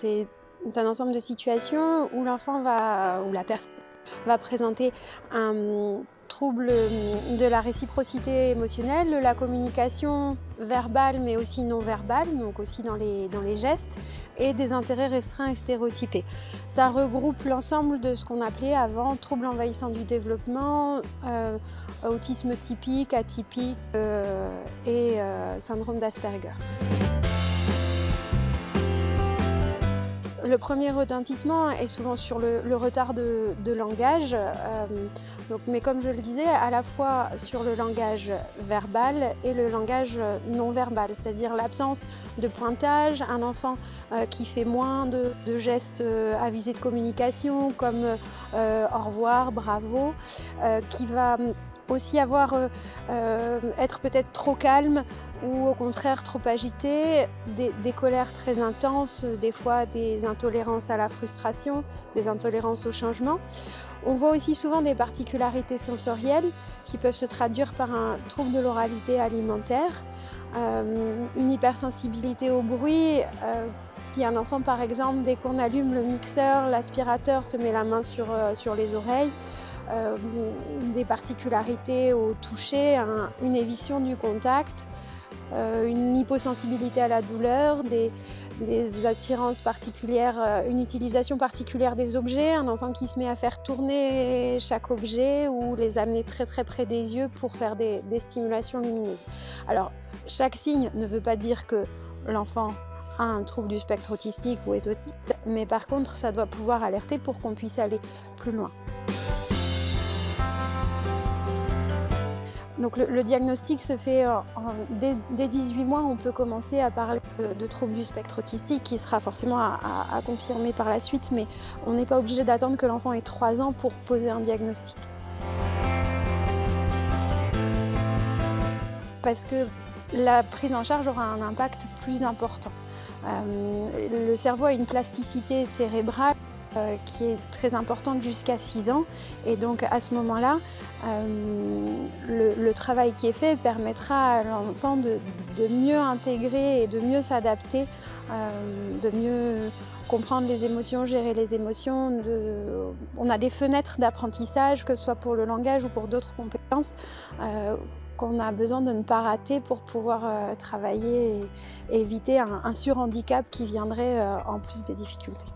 C'est un ensemble de situations où l'enfant ou la personne va présenter un trouble de la réciprocité émotionnelle, de la communication verbale mais aussi non verbale, donc aussi dans les gestes, et des intérêts restreints et stéréotypés. Ça regroupe l'ensemble de ce qu'on appelait avant trouble envahissant du développement, autisme typique, atypique et syndrome d'Asperger. Le premier retentissement est souvent sur le retard de langage, mais comme je le disais, à la fois sur le langage verbal et le langage non verbal, c'est-à-dire l'absence de pointage, un enfant qui fait moins de gestes à visée de communication comme au revoir, bravo, qui va aussi être peut-être trop calme ou au contraire trop agité, des colères très intenses, des fois des intolérances à la frustration, des intolérances au changement. On voit aussi souvent des particularités sensorielles qui peuvent se traduire par un trouble de l'oralité alimentaire, une hypersensibilité au bruit. Si un enfant, par exemple, dès qu'on allume le mixeur, l'aspirateur se met la main sur les oreilles, des particularités au toucher, une éviction du contact, une hyposensibilité à la douleur, des attirances particulières, une utilisation particulière des objets, un enfant qui se met à faire tourner chaque objet ou les amener très très près des yeux pour faire des stimulations lumineuses. Alors, chaque signe ne veut pas dire que l'enfant a un trouble du spectre autistique ou est autiste, mais par contre, ça doit pouvoir alerter pour qu'on puisse aller plus loin. Donc le diagnostic se fait dès 18 mois, on peut commencer à parler de troubles du spectre autistique qui sera forcément à confirmer par la suite, mais on n'est pas obligé d'attendre que l'enfant ait 3 ans pour poser un diagnostic. Parce que la prise en charge aura un impact plus important. Le cerveau a une plasticité cérébrale qui est très importante jusqu'à 6 ans, et donc à ce moment-là, le travail qui est fait permettra à l'enfant de mieux intégrer et de mieux s'adapter, de mieux comprendre les émotions, gérer les émotions. On a des fenêtres d'apprentissage, que ce soit pour le langage ou pour d'autres compétences, qu'on a besoin de ne pas rater pour pouvoir travailler et éviter un surhandicap qui viendrait en plus des difficultés.